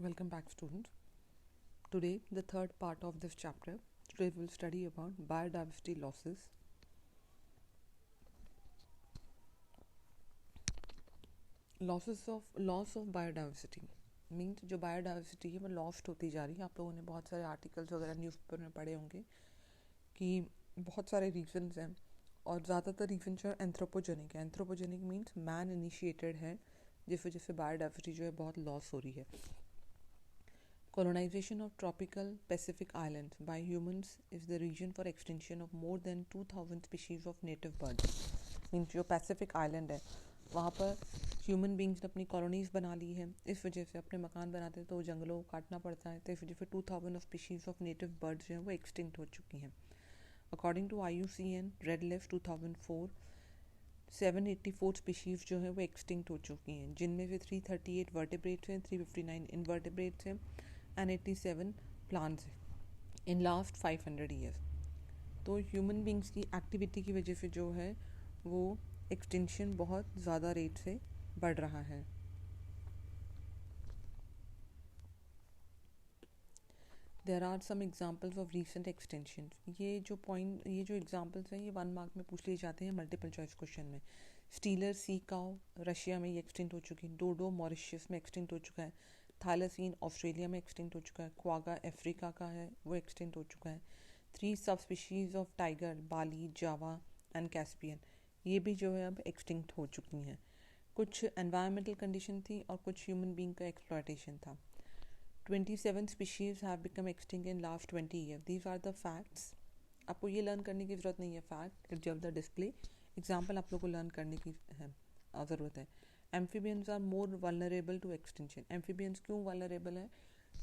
Welcome back, students. Today, the third part of this chapter. Today, we'll study about biodiversity losses. Loss of biodiversity means जो biodiversity है वो lost होती जा रही है. आप लोगों ने बहुत सारे आर्टिकल्स वगैरह न्यूज़पेपर में पढ़े होंगे कि बहुत सारे रीजंस हैं और ज़्यादातर रीजन जो है एंथ्रोपोजेनिक है. एंथ्रोपोजेनिक मीन्स मैन इनिशिएटेड है, जिस वजह से बायोडाइवर्सिटी जो है बहुत लॉस हो रही है. Colonization of tropical Pacific islands by humans is the reason for extinction of more than 2000 species of native birds. Means जो पैसिफिक आइलैंड है वहाँ पर ह्यूमन बींग्स ने अपनी कॉलोनीज बना ली है. इस वजह से अपने मकान बनाते हैं तो जंगलों को काटना पड़ता है, तो इस वजह से 2000 of species of native birds जो हैं वो एक्सटिंक्ट हो चुकी हैं. According to IUCN red list 2004 784 species जो है वो एक्सटिंक्ट हो चुकी हैं, जिनमें से 338 वर्टेब्रेट्स हैं, 359 इनवर्टेब्रेट्स हैं and 87 plants in last 500 years. तो ह्यूमन बींग्स की एक्टिविटी की वजह से जो है वो एक्सटिंक्शन बहुत ज़्यादा रेट से बढ़ रहा है. There are some examples of recent extension. ये जो एग्जाम्पल्स हैं ये 1 मार्क में पूछ लिए जाते हैं मल्टीपल चॉइस क्वेश्चन में. स्टीलर सी काउ रशिया में ये एक्सटिंक्ट हो चुकी है. डोडो मॉरिशस में एक्सटिंक्ट हो चुका है. थाइलासीन ऑस्ट्रेलिया में एक्सटिंक्ट हो चुका है. क्वागा अफ्रीका का है, वो एक्सटिंक्ट हो चुका है. 3 सब species of tiger Bali, Java and Caspian ये भी जो है अब एक्सटिंक्ट हो चुकी हैं. कुछ एनवायरमेंटल कंडीशन थी और कुछ ह्यूमन बींग का एक्सप्लॉयटेशन था. 27 species have become extinct in last 20 year. These are the facts. आपको ये लर्न करने की ज़रूरत नहीं है. फैक्ट इट जब द डिस्प्ले एग्जाम्पल आप लोग को लर्न करने की ज़रूरत है. Amphibians are more vulnerable to extinction. Amphibians क्यों वल्नरेबल है?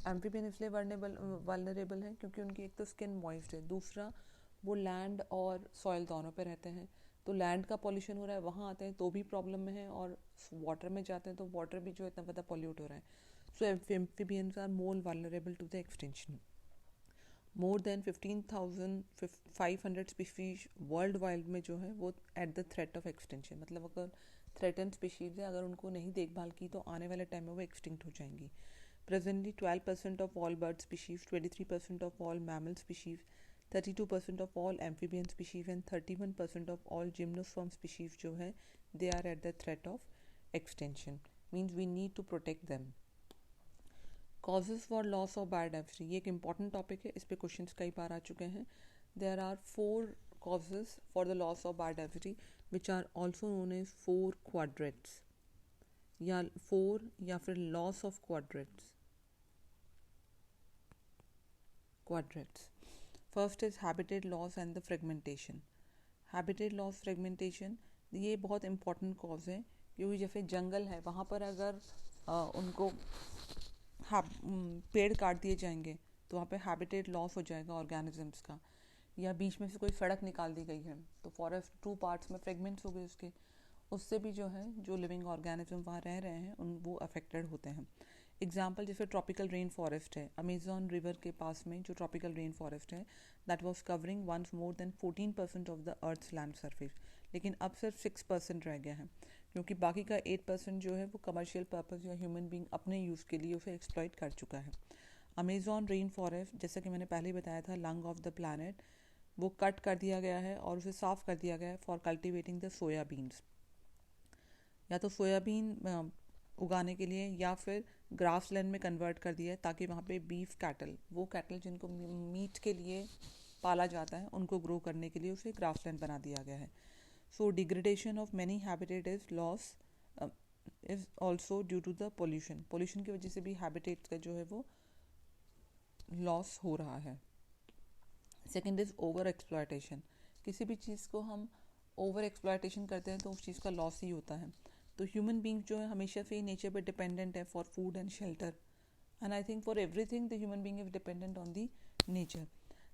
एम्फीबियन इसलिए वल्नरेबल है क्योंकि उनकी एक तो स्किन मॉइस्ट है, दूसरा वो लैंड और सॉइल दोनों पे रहते हैं. तो लैंड का पॉल्यूशन हो रहा है, वहाँ आते हैं तो भी प्रॉब्लम में है, और वाटर में जाते हैं तो वाटर भी जो इतना ज़्यादा पॉल्यूट हो रहा है. So amphibians are more vulnerable to the extinction. More than 15,500 species worldwide में जो है वो at the threat of extinction. मतलब अगर थ्रेटन स्पीशीज है, अगर उनको नहीं देखभाल की तो आने वाले टाइम में वो एक्सटिंक्ट हो जाएंगी. Presently 12% of all bird species, 23% of all mammal species, 32% of all amphibian species and 31% of all gymnosperm species जो है they are at the threat of extension. Means we need to protect them. Causes for loss of biodiversity ये एक important topic है, इस पे questions कई बार आ चुके हैं. There are 4 causes for the loss of biodiversity which are also known as 4 quadrants या 4 या फिर loss of quadrants. First is habitat loss and the fragmentation. Habitat loss fragmentation ये बहुत important cause है, क्योंकि जैसे जंगल है वहाँ पर अगर उनको पेड़ काट दिए जाएंगे तो वहाँ पे हैबिटेट लॉस हो जाएगा ऑर्गेनिजम्स का. या बीच में से कोई सड़क निकाल दी गई है तो फॉरेस्ट 2 पार्ट्स में फ्रेगमेंट्स हो गए उससे भी जो है जो लिविंग ऑर्गेनिज्म वहाँ रह रहे हैं वो अफेक्टेड होते हैं. एग्जाम्पल जैसे ट्रॉपिकल रेन फॉरेस्ट है, अमेजॉन रिवर के पास में जो ट्रॉपिकल रेन फॉरेस्ट है that was covering once more than 14% of the earth's land surface, लेकिन अब सिर्फ 6% रह गया है, क्योंकि बाकी का 8% जो है वो कमर्शियल पर्पस या ह्यूमन बींग अपने यूज़ के लिए उसे एक्सप्लॉइट कर चुका है. अमेजॉन रेन फॉरेस्ट जैसा कि मैंने पहले बताया था लंग ऑफ द प्लानट, वो कट कर दिया गया है और उसे साफ़ कर दिया गया है फॉर कल्टिवेटिंग द सोयाबीन्स. या तो सोयाबीन उगाने के लिए या फिर ग्रास लैंड में कन्वर्ट कर दिया है ताकि वहाँ पे बीफ कैटल, वो कैटल जिनको मीट के लिए पाला जाता है, उनको ग्रो करने के लिए उसे ग्रास लैंड बना दिया गया है. So degradation of many habitat is loss is also due to the pollution. Pollution की वजह से भी हैबिटेट का जो है वो लॉस हो रहा है. Second is over exploitation. किसी भी चीज़ को हम ओवर एक्सप्लॉयटेशन करते हैं तो उस चीज़ का लॉस ही होता है. तो ह्यूमन बींग जो है हमेशा से ही नेचर पे डिपेंडेंट है for food and shelter, and I think for everything the human being is dependent on the nature.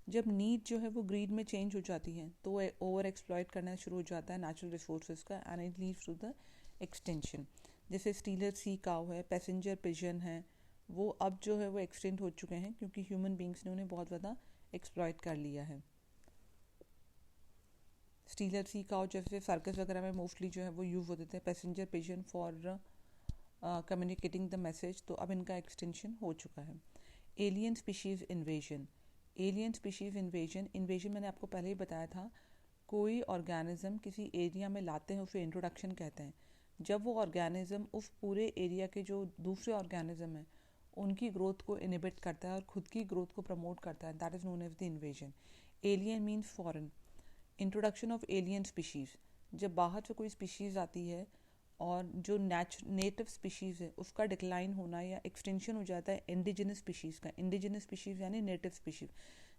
जब नीड जो है वो ग्रीड में चेंज हो जाती है तो ओवर एक्सप्लॉयट करना शुरू हो जाता है नेचुरल रिसोर्सेज का, and it leads to the extension. जैसे स्टीलर सी काउ है, पैसेंजर पिजन है, वो अब जो है वो एक्सटेंट हो चुके हैं क्योंकि ह्यूमन बींग्स ने उन्हें बहुत ज़्यादा एक्सप्लॉइट कर लिया है. स्टीलर सी काउ जैसे सर्कस वगैरह में मोस्टली जो है वो यूज़ होते थे. Passenger pigeon for communicating the message, तो अब इनका एक्सटेंशन हो चुका है। Alien species invasion. Alien species invasion मैंने आपको पहले ही बताया था, कोई ऑर्गेनिज्म किसी एरिया में लाते हैं उसे इंट्रोडक्शन कहते हैं। जब वो ऑर्गेनिज्म उस पूरे एरिया के जो दूसरे ऑर्गेनिज्म हैं उनकी ग्रोथ को इनहिबिट करता है और खुद की ग्रोथ को प्रमोट करता है, that is known as the invasion. Alien means foreign. Introduction of alien species, जब बाहर से कोई स्पीशीज़ आती है और जो नेटिव स्पीशीज़ है उसका डिक्लाइन होना या एक्सटेंशन हो जाता है इंडिजिनस स्पीशीज़ का। इंडिजिनस स्पीशीज़ यानी नेटिव स्पीशीज़।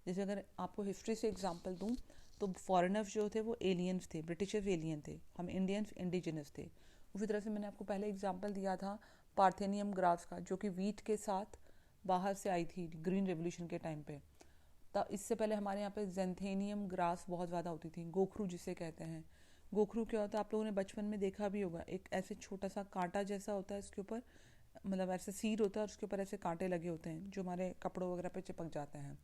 जैसे अगर आपको हिस्ट्री से एग्जांपल दूं तो फॉरेनर्स जो थे वो एलियंस थे, ब्रिटिशर्स एलियन थे, हम इंडियंस इंडिजिनस थे। उसी तरह से मैंने आपको पहले एग्जांपल दिया था पार्थेनियम ग्रास का, जो कि वीट के साथ बाहर से आई थी ग्रीन रेवोल्यूशन के टाइम पे। तब इससे पहले हमारे यहाँ पे जेंथेनियम ग्रास बहुत ज़्यादा होती थी, गोखरू जिसे कहते हैं। गोखरू क्या होता है, आप लोगों ने बचपन में देखा भी होगा, एक ऐसे छोटा सा कांटा जैसा होता है, इसके ऊपर मतलब ऐसे सीड होता है और उसके ऊपर ऐसे कांटे लगे होते हैं जो हमारे कपड़ों वगैरह पे चिपक जाते हैं।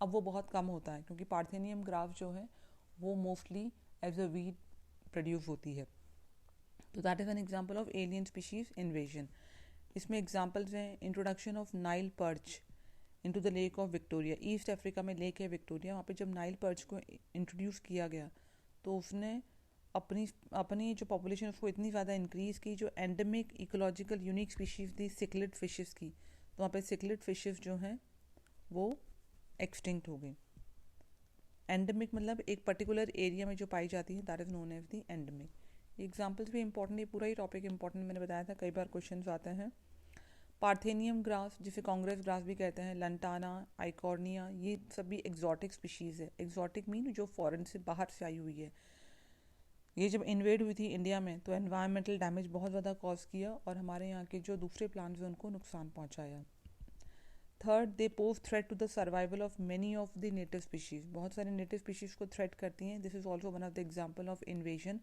अब वो बहुत कम होता है क्योंकि पार्थेनियम ग्रास जो है वो mostly as a weed produce होती है। तो that is an example of alien species invasion. इसमें एग्जांपल्स हैं introduction of Nile perch into the lake of Victoria. East Africa में लेक है विक्टोरिया, वहाँ पे जब नाइल पर्च को इंट्रोड्यूस किया गया तो उसने अपनी जो पॉपुलेशन उसको इतनी ज़्यादा इंक्रीज़ की, जो एंडेमिक इकोलॉजिकल यूनिक स्पीशीज़ थी सिकलेट फिशेस की, तो वहाँ पे सिकलेट फिशेस जो हैं वो एक्सटिंक्ट हो गई। एंडेमिक मतलब एक पर्टिकुलर एरिया में जो पाई जाती है, that is known as the endemic. ये एग्जाम्पल्स भी इंपॉर्टेंट, ये पूरा ही टॉपिक इंपॉर्टेंट मैंने बताया था, कई बार क्वेश्चन आते हैं। पार्थेनियम ग्रास जिसे कांग्रेस ग्रास भी कहते हैं, लंटाना, आइकॉर्निया, ये सभी एग्जॉटिक स्पीशीज़ है। एग्जॉटिक मीन जो फॉरेन से बाहर से आई हुई है। ये जब इन्वेड हुई थी इंडिया में तो एनवायरमेंटल डैमेज बहुत ज़्यादा कॉज किया और हमारे यहाँ के जो दूसरे प्लांट्स हैं उनको नुकसान पहुँचाया। Third, they pose threat to the survival of many of the native species. बहुत सारे नेटिव स्पीशीज़ को थ्रेट करती हैं। This is also one of the example of invasion.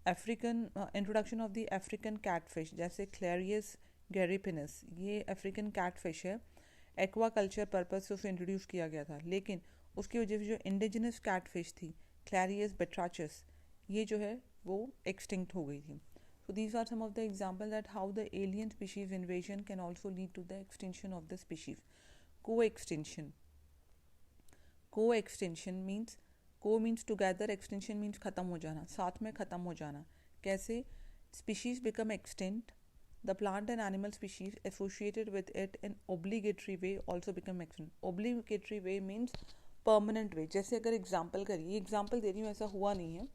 African introduction of the African catfish, जैसे Clarias gariepinus, ये African catfish है। Aqua culture purpose से उसे इंट्रोड्यूस किया गया था, लेकिन उसकी वजह से जो इंडिजिनस कैटफिश थी क्लैरियस बेट्राचस, ये जो है वो एक्सटिंक्ट हो गई थी। So these are some of the examples that how the alien species invasion can also lead to the extinction of the species. Co-extinction. Co-extinction means co means together, extinction means खत्म हो जाना, साथ में खत्म हो जाना। कैसे? Species become extinct, the plant and animal species associated with it in obligatory way also become extinct. Obligatory way means permanent way. जैसे अगर एग्जाम्पल करिए, एग्जाम्पल दे रही हूँ, ऐसा हुआ नहीं है।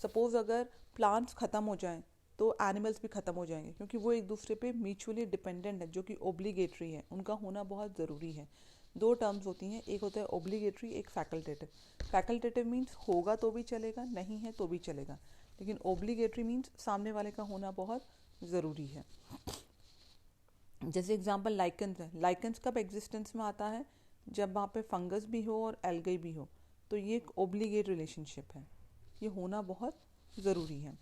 सपोज अगर प्लांट्स ख़त्म हो जाएं तो एनिमल्स भी ख़त्म हो जाएंगे, क्योंकि वो एक दूसरे पे म्यूचुअली डिपेंडेंट है, जो कि ओब्लिगेटरी है, उनका होना बहुत ज़रूरी है। दो टर्म्स होती हैं, एक होता है ओब्लिगेटरी, एक फैकल्टेटिव। फैकल्टेटिव मीन्स होगा तो भी चलेगा, नहीं है तो भी चलेगा, लेकिन ओब्लिगेटरी मीन्स सामने वाले का होना बहुत ज़रूरी है। जैसे एग्जाम्पल लाइकन्स है। लाइकन्स कब एग्जिस्टेंस में आता है? जब वहाँ पे फंगस भी हो और एल्गे भी हो, तो ये एक ओब्लिगेट रिलेशनशिप है, ये होना बहुत ज़रूरी है।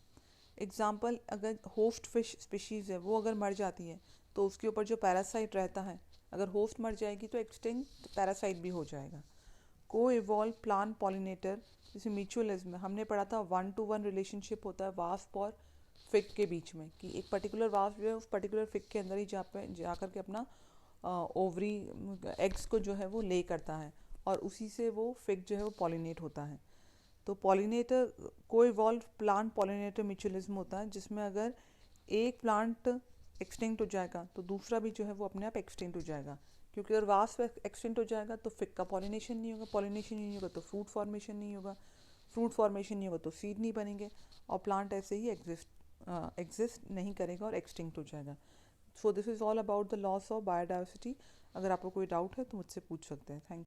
एग्जाम्पल, अगर होस्ट फिश स्पीशीज़ है वो अगर मर जाती है तो उसके ऊपर जो पैरासाइट रहता है, अगर होस्ट मर जाएगी तो एक्सटिंक्ट पैरासाइट भी हो जाएगा। को इवॉल्व प्लांट पॉलिनेटर, जैसे म्यूचुअलिज्म में हमने पढ़ा था 1-to-1 रिलेशनशिप होता है वास्प और फिग के बीच में, कि एक पर्टिकुलर वास्प जो है उस पर्टिकुलर फिग के अंदर ही जा कर के अपना ओवरी एग्स को जो है वो ले करता है और उसी से वो फिग जो है वो पॉलिनेट होता है। तो पॉलिनेटर को इवॉल्व प्लांट पॉलिनेटर म्यूचुअलिज्म होता है, जिसमें अगर एक प्लांट एक्सटिंक्ट हो जाएगा तो दूसरा भी जो है वो अपने आप एक्सटिंक्ट हो जाएगा, क्योंकि अगर वास्प एक्सटिंक्ट हो जाएगा तो फिग का पॉलिनेशन नहीं होगा, पॉलिनेशन नहीं होगा तो फ्रूट फॉर्मेशन नहीं होगा, फ्रूट फॉर्मेशन नहीं होगा तो सीड नहीं बनेंगे और प्लांट ऐसे ही एग्जिस्ट नहीं करेगा और एक्सटिंक्ट हो जाएगा। So this is all about the loss of biodiversity. अगर आपको कोई डाउट है तो मुझसे पूछ सकते हैं। Thank you.